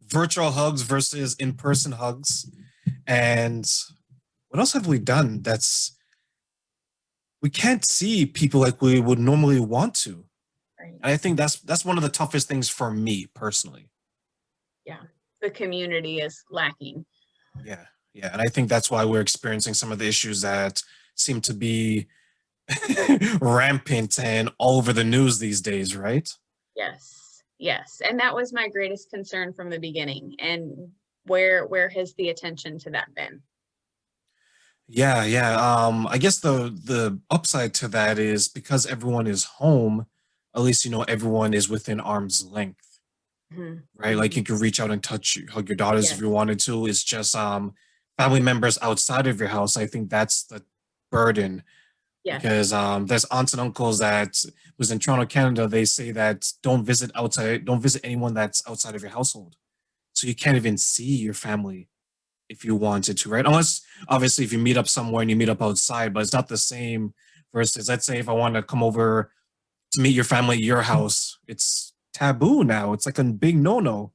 virtual hugs versus in-person hugs. And what else have we done that's we can't see people like we would normally want to. Right. And I think that's one of the toughest things for me personally. Yeah. The community is lacking. Yeah. Yeah. And I think that's why we're experiencing some of the issues that seem to be rampant and all over the news these days, right? Yes. Yes. And that was my greatest concern from the beginning. And where has the attention to that been? Yeah, yeah. I guess the upside to that is because everyone is home, at least everyone is within arm's length, Mhm, right? Like mhm. you can reach out and hug your daughters if you Yes. wanted to. It's just family members outside of your house. I think that's the burden because Yes. there's aunts and uncles that was in Toronto, Canada. They say that don't visit anyone that's outside of your household. So you can't even see your family if you wanted to, right? Unless obviously if you meet up somewhere and you meet up outside, but it's not the same versus let's say if I want to come over to meet your family at your house, it's taboo now. It's like a big no-no.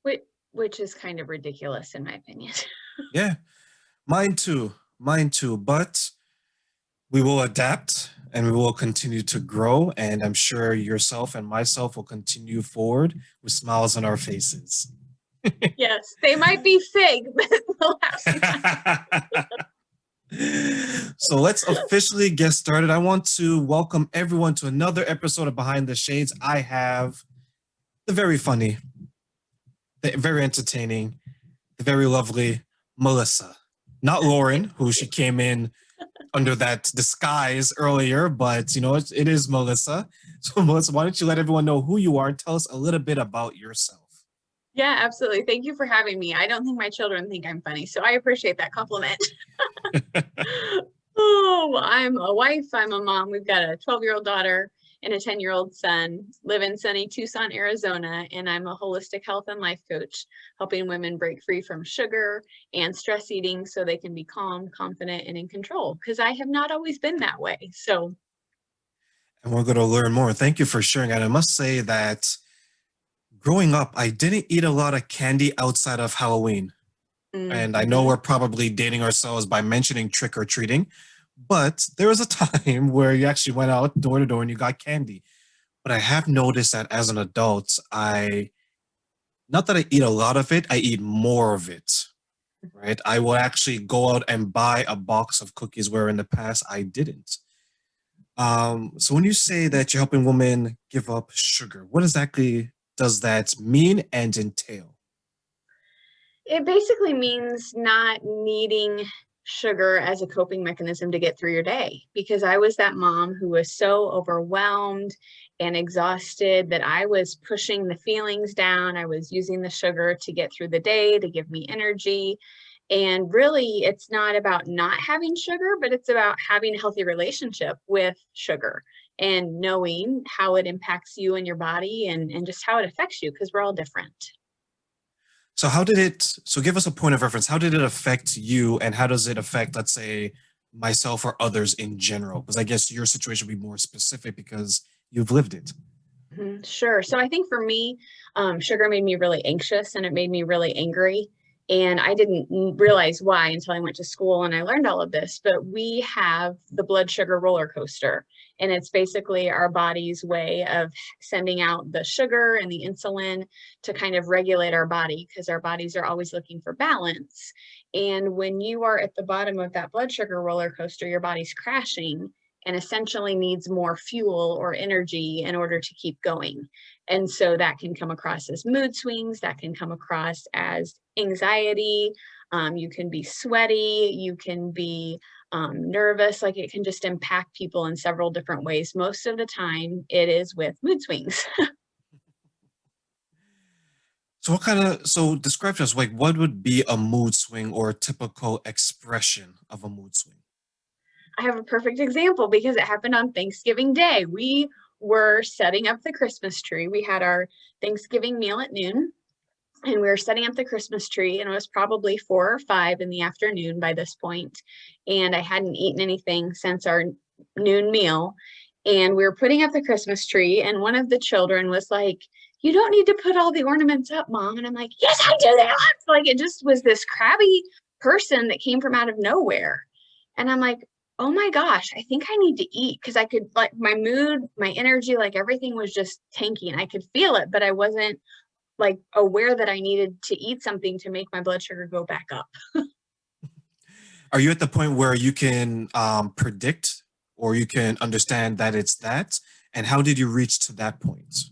Which, which is kind of ridiculous in my opinion. Yeah, mine too. Mine too. But we will adapt and we will continue to grow. And I'm sure yourself and myself will continue forward with smiles on our faces. Yes. They might be fake, but they'll have smiles. So let's officially get started. I want to welcome everyone to another episode of Behind the Shades. I have the very funny, the very entertaining, the very lovely Melissa. Not Lauren, who she came in under that disguise earlier, but it is Melissa. So Melissa, why don't you let everyone know who you are and tell us a little bit about yourself? Yeah, absolutely. Thank you for having me. I don't think my children think I'm funny, so I appreciate that compliment. Oh, well, I'm a wife, I'm a mom. We've got a 12-year-old daughter and a 10-year-old son, live in sunny Tucson, Arizona, and I'm a holistic health and life coach, helping women break free from sugar and stress eating so they can be calm, confident, and in control, because I have not always been that way. So, And we're going to learn more. Thank you for sharing. And I must say that growing up, I didn't eat a lot of candy outside of Halloween. And I know mhm. we're probably dating ourselves by mentioning trick or treating, but there was a time where you actually went out door to door and you got candy. But I have noticed that as an adult, not that I eat a lot of it, I eat more of it, right? I will actually go out and buy a box of cookies where in the past I didn't. So when you say that you're helping women give up sugar, what exactly does that mean and entail? It basically means not needing sugar as a coping mechanism to get through your day, because I was that mom who was so overwhelmed and exhausted that I was pushing the feelings down. I was using the sugar to get through the day, to give me energy. And really, it's not about not having sugar, but it's about having a healthy relationship with sugar and knowing how it impacts you and your body, and just how it affects you, because we're all different. So so give us a point of reference. How did it affect you and how does it affect, let's say, myself or others in general? Because I guess your situation would be more specific because you've lived it. Mhm. Sure. So I think for me, sugar made me really anxious and it made me really angry. And I didn't realize why until I went to school and I learned all of this. But we have the blood sugar roller coaster. And it's basically our body's way of sending out the sugar and the insulin to kind of regulate our body, because our bodies are always looking for balance. And when you are at the bottom of that blood sugar roller coaster, your body's crashing and essentially needs more fuel or energy in order to keep going. And so that can come across as mood swings, that can come across as anxiety. You can be sweaty, you can be nervous, like it can just impact people in several different ways. Most of the time, it is with mood swings. So so describe to us like what would be a mood swing or a typical expression of a mood swing? I have a perfect example because it happened on Thanksgiving Day. We were setting up the Christmas tree. We had our Thanksgiving meal at noon, and we were setting up the Christmas tree, and it was probably 4 or 5 in the afternoon by this point, and I hadn't eaten anything since our noon meal, and we were putting up the Christmas tree, and one of the children was like, you don't need to put all the ornaments up, Mom. And I'm like, yes, I do that. Like it just was this crabby person that came from out of nowhere. And I'm like, oh my gosh, I think I need to eat because I could, like, my mood, my energy, like everything was just tanking. I could feel it, but I wasn't like aware that I needed to eat something to make my blood sugar go back up. Are you at the point where you can predict or you can understand that it's that? And how did you reach to that point?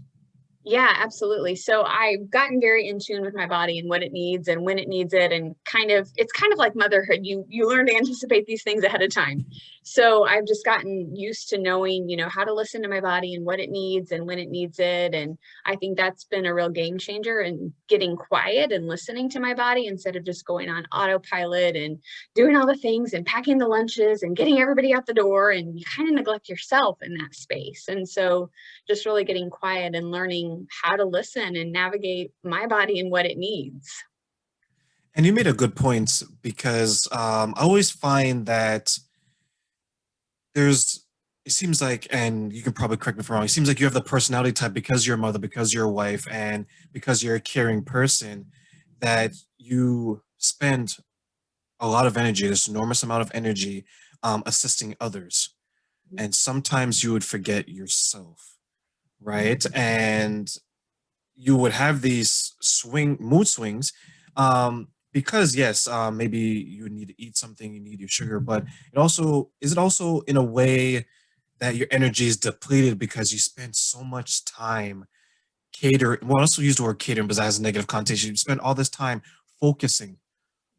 Yeah, absolutely. So I've gotten very in tune with my body and what it needs and when it needs it, and kind of it's kind of like motherhood. You learn to anticipate these things ahead of time. So I've just gotten used to knowing, how to listen to my body and what it needs and when it needs it. And I think that's been a real game changer in getting quiet and listening to my body instead of just going on autopilot and doing all the things and packing the lunches and getting everybody out the door. And you kind of neglect yourself in that space. And so just really getting quiet and learning how to listen and navigate my body and what it needs. And you made a good point because I always find that there's, it seems like, and you can probably correct me if I'm wrong, it seems like you have the personality type because you're a mother, because you're a wife, and because you're a caring person, that you spend a lot of energy, this enormous amount of energy, assisting others. And sometimes you would forget yourself, right? And you would have these mood swings, because yes, maybe you need to eat something, you need your sugar, but it also in a way that your energy is depleted because you spend so much time catering. Well, I also use the word catering, but that has a negative connotation. You spend all this time focusing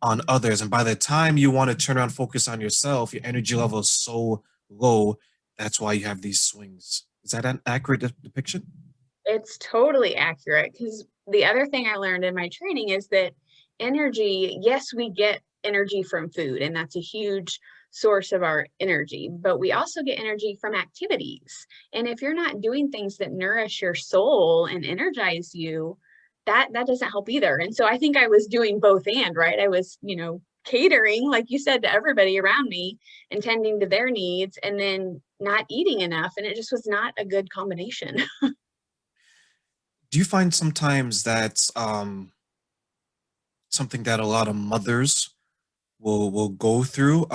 on others, and by the time you want to turn around, focus on yourself, your energy level is so low. That's why you have these swings. Is that an accurate depiction? It's totally accurate because the other thing I learned in my training is that energy, yes, we get energy from food, and that's a huge source of our energy, but we also get energy from activities. And if you're not doing things that nourish your soul and energize you, that doesn't help either. And so I think I was doing both and, right? I was, catering, like you said, to everybody around me and tending to their needs and then not eating enough. And it just was not a good combination. Do you find sometimes that's something that a lot of mothers will go through,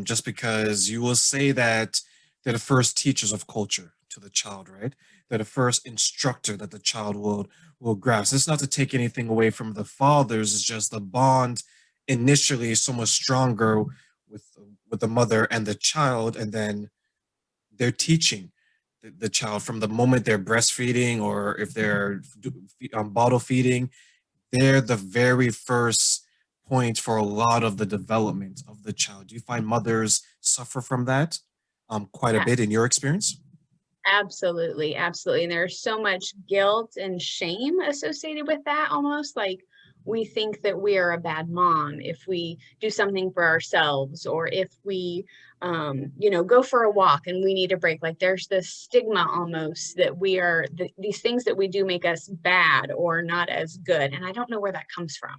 just because you will say that they're the first teachers of culture to the child, right? They're the first instructor that the child will grasp. It's not to take anything away from the fathers, it's just the bond initially is so much stronger with with the mother and the child, and then they're teaching the child from the moment they're breastfeeding, or if they're bottle feeding. They're the very first point for a lot of the development of the child. Do you find mothers suffer from that quite a Yeah, bit in your experience? absolutely, absolutely. And there's so much guilt and shame associated with that, almost like we think that we are a bad mom if we do something for ourselves, or if we, go for a walk and we need a break. Like there's this stigma almost that these things that we do make us bad or not as good. And I don't know where that comes from.